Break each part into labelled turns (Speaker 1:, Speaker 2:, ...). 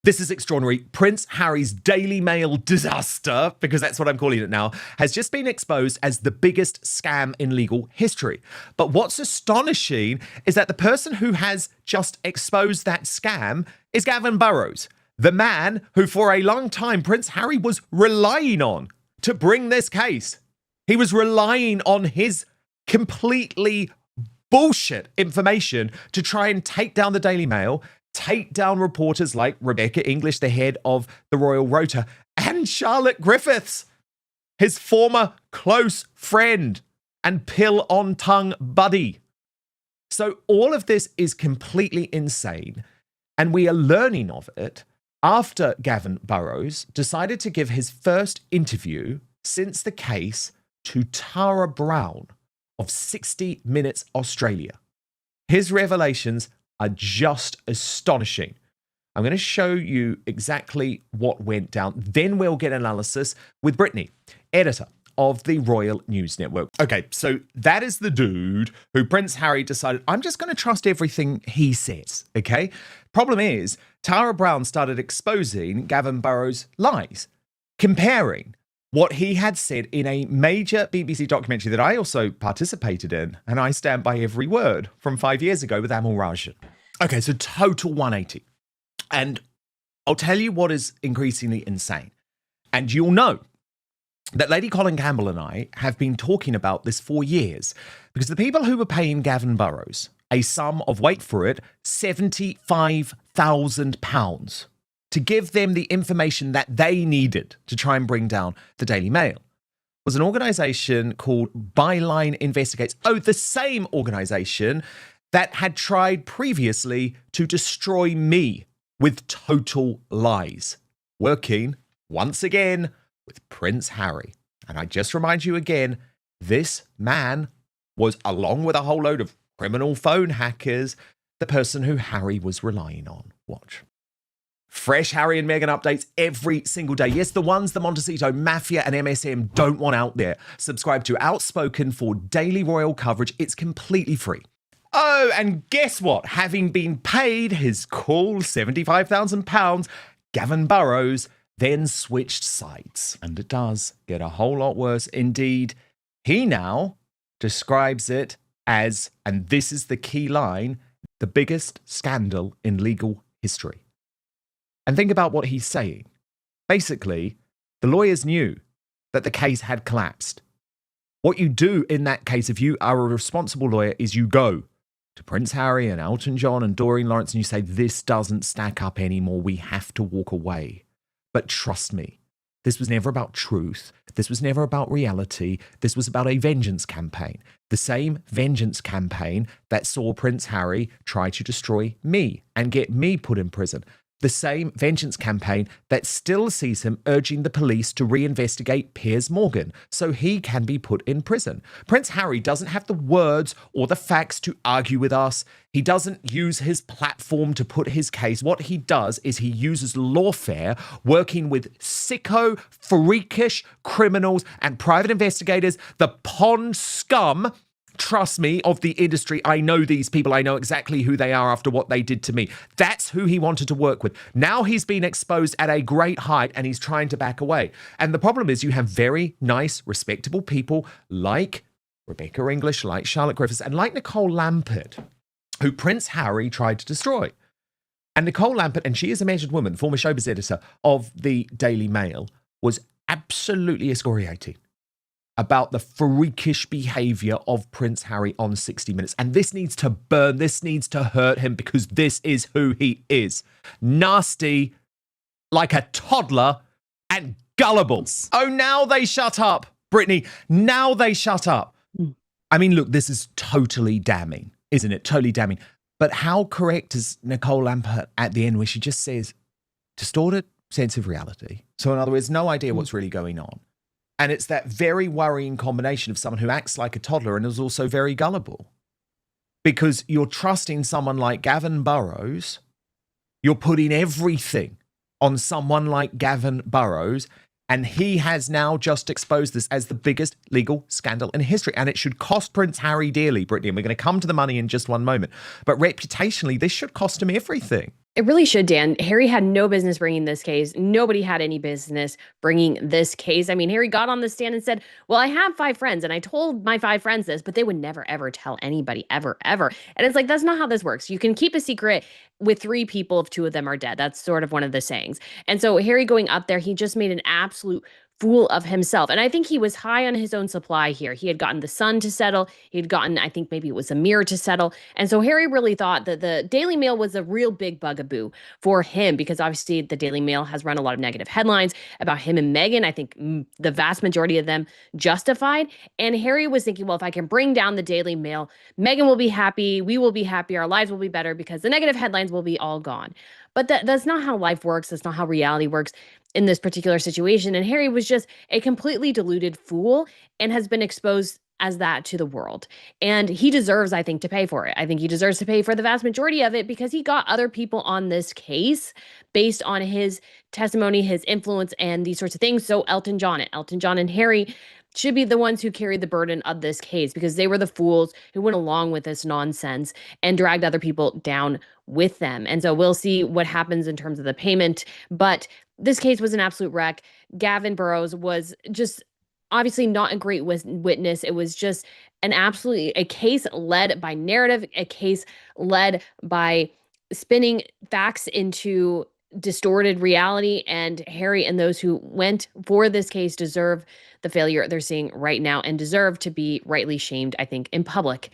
Speaker 1: This is extraordinary. Prince Harry's Daily Mail disaster, because that's what I'm calling it now, has just been exposed as the biggest scam in legal history. But what's astonishing is that the person who has just exposed that scam is Gavin Burrows, the man who for a long time Prince Harry was relying on to bring this case. He was relying on his completely bullshit information to try and take down the Daily Mail, take down reporters like Rebecca English, the head of the Royal Rota, and Charlotte Griffiths, his former close friend and pill-on-tongue buddy. So all of this is completely insane, and we are learning of it after Gavin Burrows decided to give his first interview since the case to Tara Brown of 60 Minutes Australia. His revelations are just astonishing. I'm going to show you exactly what went down. Then we'll get analysis with Brittany, editor of the Royal News Network. Okay, so that is the dude who Prince Harry decided, I'm just going to trust everything he says, okay? Problem is, Tara Brown started exposing Gavin Burrows' lies, comparing what he had said in a major BBC documentary that I also participated in, and I stand by every word, from 5 years ago with Amal Rajan. Okay, so total 180. And I'll tell you what is increasingly insane. And you'll know that Lady Colin Campbell and I have been talking about this for years, because the people who were paying Gavin Burrows a sum of, wait for it, £75,000 to give them the information that they needed to try and bring down the Daily Mail was an organisation called Byline Investigates. Oh, the same organisation that had tried previously to destroy me with total lies, working once again with Prince Harry. And I just remind you again, this man was, along with a whole load of criminal phone hackers, the person who Harry was relying on. Watch. Fresh Harry and Meghan updates every single day. Yes, the ones the Montecito Mafia and MSM don't want out there. Subscribe to Outspoken for daily royal coverage. It's completely free. Oh, and guess what? Having been paid his cool £75,000, Gavin Burrows then switched sides. And it does get a whole lot worse. Indeed, he now describes it as, and this is the key line, the biggest scandal in legal history. And think about what he's saying. Basically, the lawyers knew that the case had collapsed. What you do in that case, if you are a responsible lawyer, is you go to Prince Harry and Elton John and Doreen Lawrence and you say, this doesn't stack up anymore. We have to walk away. But trust me, this was never about truth. This was never about reality. This was about a vengeance campaign. The same vengeance campaign that saw Prince Harry try to destroy me and get me put in prison. The same vengeance campaign that still sees him urging the police to reinvestigate Piers Morgan so he can be put in prison. Prince Harry doesn't have the words or the facts to argue with us. He doesn't use his platform to put his case. What he does is he uses lawfare, working with sicko, freakish criminals and private investigators, the pond scum, trust me, of the industry. I know these people. I know exactly who they are after what they did to me. That's who he wanted to work with. Now he's been exposed at a great height and he's trying to back away. And the problem is you have very nice, respectable people like Rebecca English, like Charlotte Griffiths, and like Nicole Lampert, who Prince Harry tried to destroy. And Nicole Lampert, and she is a measured woman, former showbiz editor of the Daily Mail, was absolutely excoriating about the freakish behavior of Prince Harry on 60 Minutes. And this needs to burn, this needs to hurt him, because this is who he is. Nasty, like a toddler, and gullible. Oh, now they shut up, Brittany. Now they shut up. I mean, look, this is totally damning, isn't it? Totally damning. But how correct is Nicole Lampert at the end where she just says, distorted sense of reality. So in other words, no idea what's really going on. And it's that very worrying combination of someone who acts like a toddler and is also very gullible. Because you're trusting someone like Gavin Burrows, you're putting everything on someone like Gavin Burrows, and he has now just exposed this as the biggest legal scandal in history. And it should cost Prince Harry dearly, Brittany, and we're going to come to the money in just one moment. But reputationally, this should cost him everything.
Speaker 2: It really should, Dan. Harry had no business bringing this case. Nobody had any business bringing this case. I mean, Harry got on the stand and said, "Well, I have 5 friends, and I told my 5 friends this, but they would never, ever tell anybody, ever, ever." And it's like, that's not how this works. You can keep a secret with 3 people if 2 of them are dead. That's sort of one of the sayings. And so, Harry going up there, he just made an absolute fool of himself. And I think he was high on his own supply here. He had gotten the Sun to settle. He had gotten, I think maybe it was a Mirror to settle. And so Harry really thought that the Daily Mail was a real big bugaboo for him because obviously the Daily Mail has run a lot of negative headlines about him and Meghan. I think the vast majority of them justified. And Harry was thinking, well, if I can bring down the Daily Mail, Meghan will be happy. We will be happy. Our lives will be better because the negative headlines will be all gone. But that's not how life works. That's not how reality works in this particular situation. And Harry was just a completely deluded fool and has been exposed as that to the world. And he deserves, I think, to pay for it. I think he deserves to pay for the vast majority of it because he got other people on this case based on his testimony, his influence, and these sorts of things. So Elton John and Harry should be the ones who carried the burden of this case because they were the fools who went along with this nonsense and dragged other people down with them. And so we'll see what happens in terms of the payment. But this case was an absolute wreck. Gavin Burrows was just obviously not a great witness. It was just an absolutely a case led by narrative, a case led by spinning facts into distorted reality. And Harry and those who went for this case deserve the failure they're seeing right now and deserve to be rightly shamed, I think, in public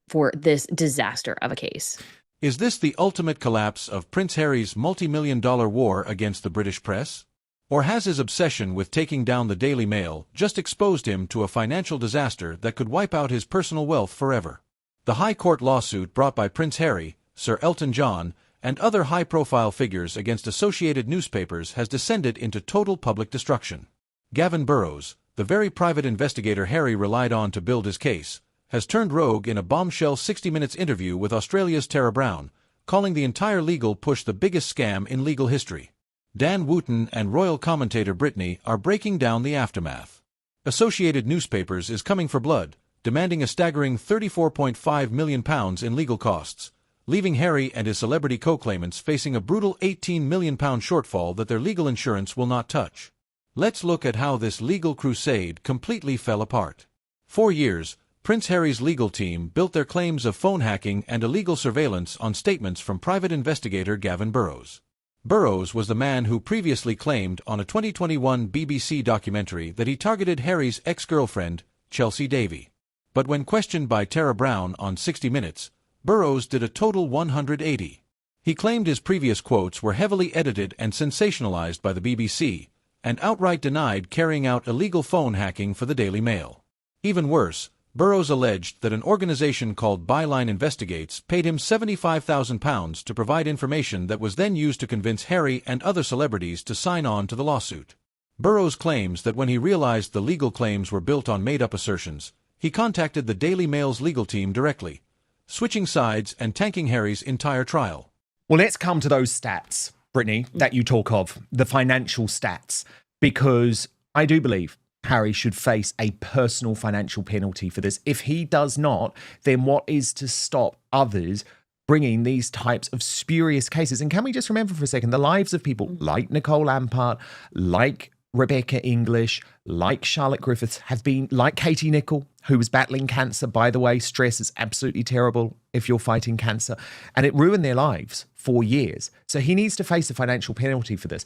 Speaker 2: for this disaster of a case.
Speaker 3: Is this the ultimate collapse of Prince Harry's multi-million-dollar war against the British press? Or has his obsession with taking down the Daily Mail just exposed him to a financial disaster that could wipe out his personal wealth forever? The High Court lawsuit brought by Prince Harry, Sir Elton John, and other high-profile figures against associated newspapers has descended into total public destruction. Gavin Burrows, the very private investigator Harry relied on to build his case, has turned rogue in a bombshell 60 Minutes interview with Australia's Tara Brown, calling the entire legal push the biggest scam in legal history. Dan Wootton and royal commentator Brittany are breaking down the aftermath. Associated Newspapers is coming for blood, demanding a staggering £34.5 million in legal costs, leaving Harry and his celebrity co-claimants facing a brutal £18 million shortfall that their legal insurance will not touch. Let's look at how this legal crusade completely fell apart. For years, Prince Harry's legal team built their claims of phone hacking and illegal surveillance on statements from private investigator Gavin Burrows. Burrows was the man who previously claimed on a 2021 BBC documentary that he targeted Harry's ex-girlfriend, Chelsea Davy. But when questioned by Tara Brown on 60 Minutes, Burrows did a total 180. He claimed his previous quotes were heavily edited and sensationalized by the BBC, and outright denied carrying out illegal phone hacking for the Daily Mail. Even worse, Burrows alleged that an organization called Byline Investigates paid him £75,000 to provide information that was then used to convince Harry and other celebrities to sign on to the lawsuit. Burrows claims that when he realized the legal claims were built on made-up assertions, he contacted the Daily Mail's legal team directly, switching sides and tanking Harry's entire trial.
Speaker 1: Well, let's come to those stats, Brittany, that you talk of, the financial stats, because I do believe Harry should face a personal financial penalty for this. If he does not, then what is to stop others bringing these types of spurious cases? And can we just remember for a second, the lives of people like Nicole Lampard, like Rebecca English, like Charlotte Griffiths have been, like Katie Nicholl, who was battling cancer. By the way, stress is absolutely terrible if you're fighting cancer. And it ruined their lives for years. So he needs to face a financial penalty for this.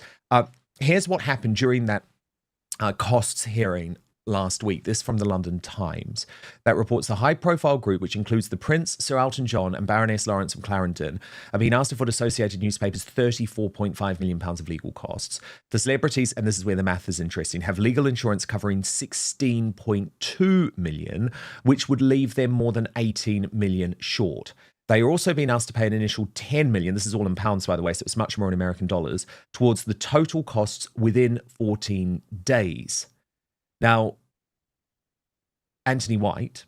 Speaker 1: Here's what happened during that costs hearing last week. This from the London Times that reports the high-profile group, which includes the Prince, Sir Elton John and Baroness Lawrence of Clarendon, have been asked to foot Associated Newspapers £34.5 million of legal costs. The celebrities, and this is where the math is interesting, have legal insurance covering £16.2 million, which would leave them more than £18 million short. They are also being asked to pay an initial $10 million, this is all in pounds, by the way, so it's much more in American dollars, towards the total costs within 14 days. Now, Anthony White,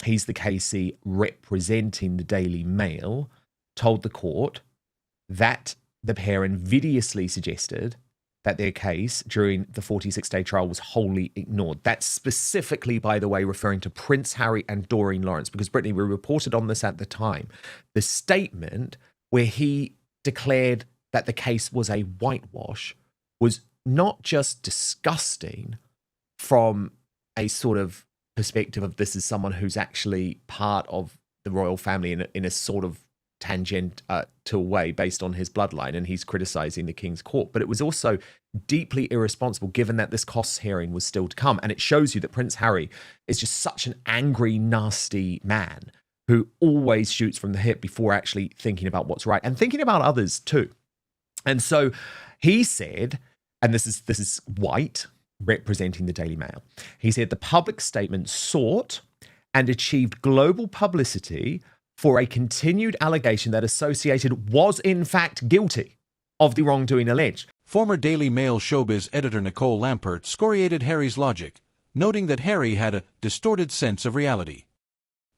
Speaker 1: he's the KC representing the Daily Mail, told the court that the pair invidiously suggested that their case during the 46-day trial was wholly ignored. That's specifically, by the way, referring to Prince Harry and Doreen Lawrence, because Brittany, we reported on this at the time. The statement where he declared that the case was a whitewash was not just disgusting from a sort of perspective of this is someone who's actually part of the royal family in a sort of tangential way based on his bloodline, and he's criticizing the King's Court. But it was also deeply irresponsible given that this costs hearing was still to come. And it shows you that Prince Harry is just such an angry, nasty man who always shoots from the hip before actually thinking about what's right and thinking about others too. And so he said, and this is White representing the Daily Mail, he said the public statement sought and achieved global publicity for a continued allegation that Associated was in fact guilty of the wrongdoing alleged.
Speaker 3: Former Daily Mail showbiz editor Nicole Lampert scoriated Harry's logic, noting that Harry had a distorted sense of reality.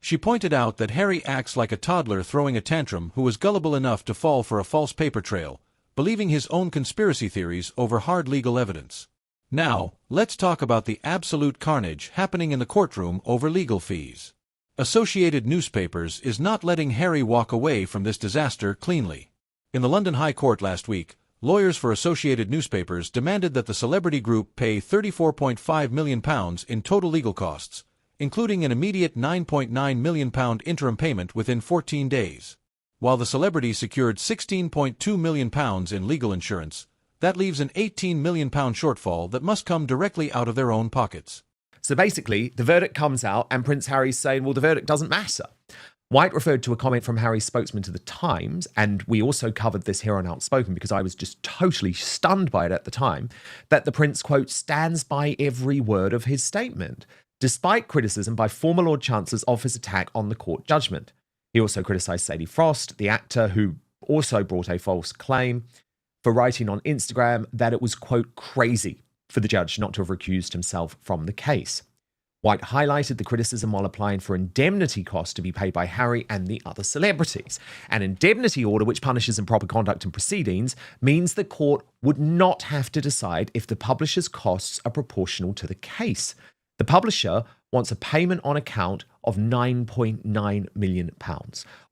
Speaker 3: She pointed out that Harry acts like a toddler throwing a tantrum who was gullible enough to fall for a false paper trail, believing his own conspiracy theories over hard legal evidence. Now, let's talk about the absolute carnage happening in the courtroom over legal fees. Associated Newspapers is not letting Harry walk away from this disaster cleanly. In the London High Court last week, lawyers for Associated Newspapers demanded that the celebrity group pay £34.5 million in total legal costs, including an immediate £9.9 million interim payment within 14 days. While the celebrity secured £16.2 million in legal insurance, that leaves an £18 million shortfall that must come directly out of their own pockets.
Speaker 1: So basically, the verdict comes out and Prince Harry's saying, well, the verdict doesn't matter. White referred to a comment from Harry's spokesman to the Times, and we also covered this here on Outspoken because I was just totally stunned by it at the time, that the Prince, quote, stands by every word of his statement, despite criticism by former Lord Chancellors of his attack on the court judgment. He also criticised Sadie Frost, the actor who also brought a false claim, for writing on Instagram that it was, quote, crazy for the judge not to have recused himself from the case. White highlighted the criticism while applying for indemnity costs to be paid by Harry and the other celebrities. An indemnity order which punishes improper conduct in proceedings means the court would not have to decide if the publisher's costs are proportional to the case. The publisher wants a payment on account of £9.9 million.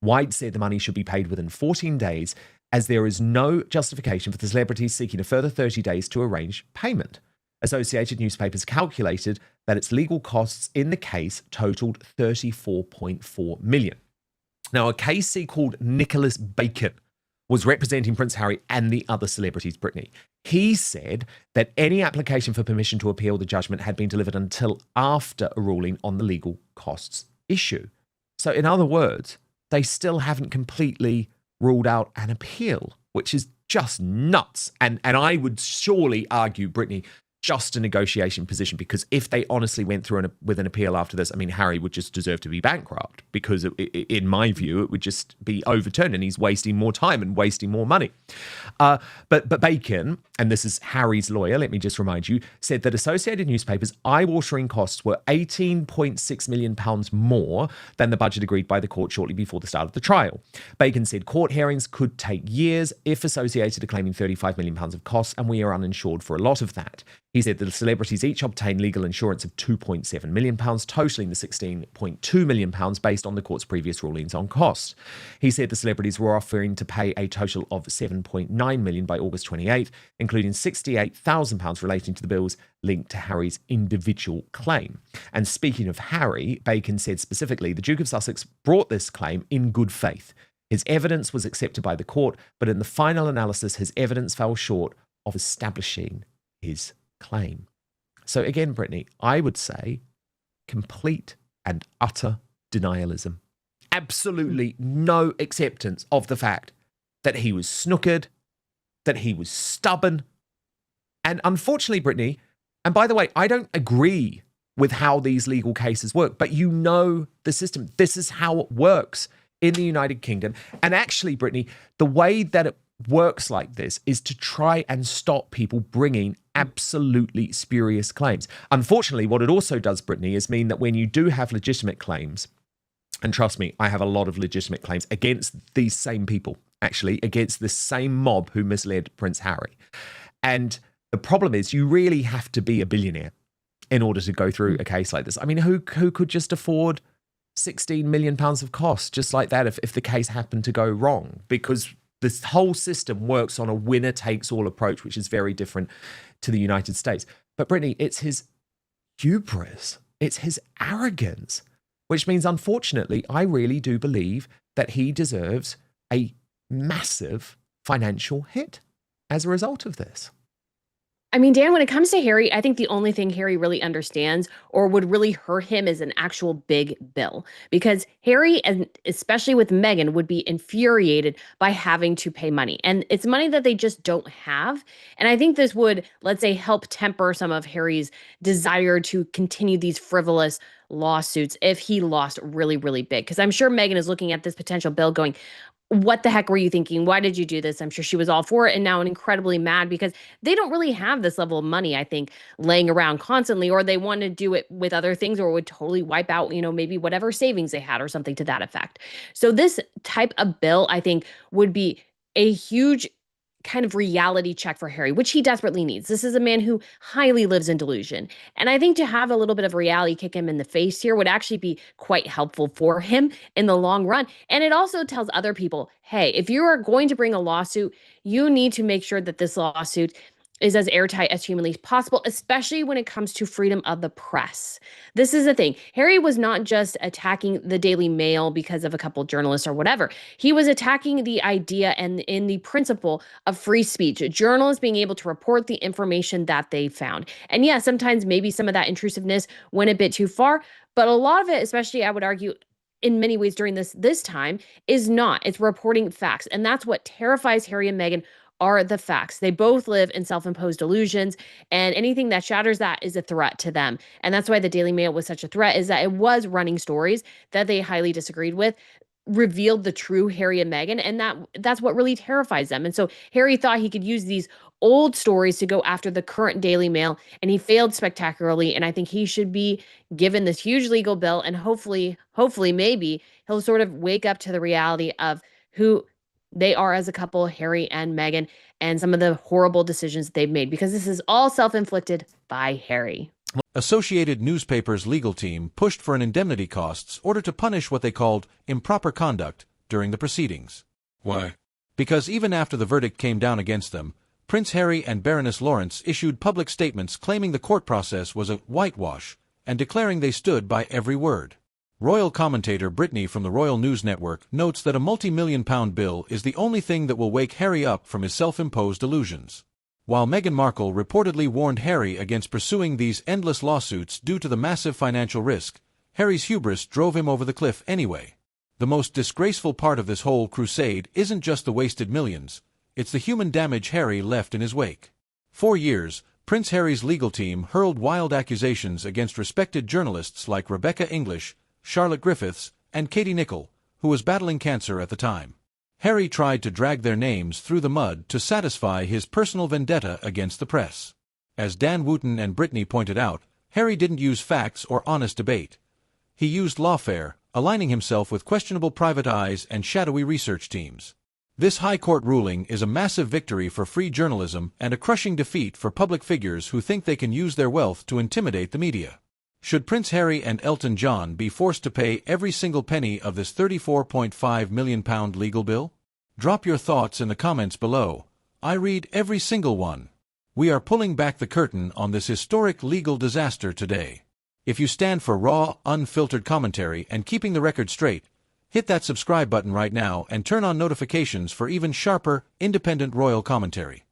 Speaker 1: White said the money should be paid within 14 days as there is no justification for the celebrities seeking a further 30 days to arrange payment. Associated Newspapers calculated that its legal costs in the case totaled $34.4 million. Now, a KC called Nicholas Bacon was representing Prince Harry and the other celebrities, Brittany. He said that any application for permission to appeal the judgment had been delivered until after a ruling on the legal costs issue. So in other words, they still haven't completely ruled out an appeal, which is just nuts. And I would surely argue, Brittany, just a negotiation position, because if they honestly went through with an appeal after this, I mean, Harry would just deserve to be bankrupt because in my view, it would just be overturned and he's wasting more time and wasting more money. But Bacon, and this is Harry's lawyer, let me just remind you, said that Associated Newspapers' eye-watering costs were £18.6 million more than the budget agreed by the court shortly before the start of the trial. Bacon said court hearings could take years if Associated are claiming £35 million of costs, and we are uninsured for a lot of that. He said that the celebrities each obtained legal insurance of £2.7 million, totaling the £16.2 million based on the court's previous rulings on costs. He said the celebrities were offering to pay a total of £7.9 million by August 28th, including £68,000 relating to the bills linked to Harry's individual claim. And speaking of Harry, Bacon said specifically, the Duke of Sussex brought this claim in good faith. His evidence was accepted by the court, but in the final analysis, his evidence fell short of establishing his claim. So again, Brittany, I would say complete and utter denialism. Absolutely no acceptance of the fact that he was snookered, that he was stubborn. And unfortunately, Brittany, and by the way, I don't agree with how these legal cases work, but you know the system. This is how it works in the United Kingdom. And actually, Brittany, the way that it works like this is to try and stop people bringing absolutely spurious claims. Unfortunately, what it also does, Brittany, is mean that when you do have legitimate claims, and trust me, I have a lot of legitimate claims against these same people, actually, against the same mob who misled Prince Harry. And the problem is you really have to be a billionaire in order to go through a case like this. I mean, who could just afford £16 million of costs just like that if the case happened to go wrong? Because This whole system works on a winner-takes-all approach, which is very different to the United States. But Brittany, it's his hubris, it's his arrogance, which means, unfortunately, I really do believe that he deserves a massive financial hit as a result of this.
Speaker 2: I mean, Dan, when it comes to Harry, I think the only thing Harry really understands or would really hurt him is an actual big bill. Because Harry, and especially with Meghan, would be infuriated by having to pay money. And it's money that they just don't have. And I think this would, let's say, help temper some of Harry's desire to continue these frivolous lawsuits if he lost really, really big. Because I'm sure Meghan is looking at this potential bill going, what the heck were you thinking? Why did you do this? I'm sure she was all for it and now incredibly mad because they don't really have this level of money, I think, laying around constantly, or they want to do it with other things or would totally wipe out, maybe whatever savings they had or something to that effect. So this type of bill, I think, would be a huge kind of reality check for Harry, which he desperately needs. This is a man who highly lives in delusion. And I think to have a little bit of reality kick him in the face here would actually be quite helpful for him in the long run. And it also tells other people, hey, if you are going to bring a lawsuit, you need to make sure that this lawsuit is as airtight as humanly possible, especially when it comes to freedom of the press. This is the thing. Harry was not just attacking the Daily Mail because of a couple journalists or whatever. He was attacking the idea and in the principle of free speech, journalists being able to report the information that they found. And yeah, sometimes maybe some of that intrusiveness went a bit too far, but a lot of it, especially I would argue, in many ways during this time, is not. It's reporting facts. And that's what terrifies Harry and Meghan are the facts. They both live in self-imposed delusions, and anything that shatters that is a threat to them. And that's why the Daily Mail was such a threat, is that it was running stories that they highly disagreed with, revealed the true Harry and Meghan, and that's what really terrifies them. And so Harry thought he could use these old stories to go after the current Daily Mail, and he failed spectacularly. And I think he should be given this huge legal bill, and hopefully, maybe he'll sort of wake up to the reality of who they are as a couple, Harry and Meghan, and some of the horrible decisions they've made, because this is all self-inflicted by Harry.
Speaker 3: Associated Newspaper's legal team pushed for an indemnity costs order to punish what they called improper conduct during the proceedings.
Speaker 4: Why?
Speaker 3: Because even after the verdict came down against them, Prince Harry and Baroness Lawrence issued public statements claiming the court process was a whitewash and declaring they stood by every word. Royal commentator Brittany from the Royal News Network notes that a multi-million-pound bill is the only thing that will wake Harry up from his self-imposed delusions. While Meghan Markle reportedly warned Harry against pursuing these endless lawsuits due to the massive financial risk, Harry's hubris drove him over the cliff anyway. The most disgraceful part of this whole crusade isn't just the wasted millions, it's the human damage Harry left in his wake. For years, Prince Harry's legal team hurled wild accusations against respected journalists like Rebecca English, Charlotte Griffiths, and Katie Nicholl, who was battling cancer at the time. Harry tried to drag their names through the mud to satisfy his personal vendetta against the press. As Dan Wootton and Brittany pointed out, Harry didn't use facts or honest debate. He used lawfare, aligning himself with questionable private eyes and shadowy research teams. This high court ruling is a massive victory for free journalism and a crushing defeat for public figures who think they can use their wealth to intimidate the media. Should Prince Harry and Elton John be forced to pay every single penny of this £34.5 million legal bill? Drop your thoughts in the comments below. I read every single one. We are pulling back the curtain on this historic legal disaster today. If you stand for raw, unfiltered commentary and keeping the record straight, hit that subscribe button right now and turn on notifications for even sharper, independent royal commentary.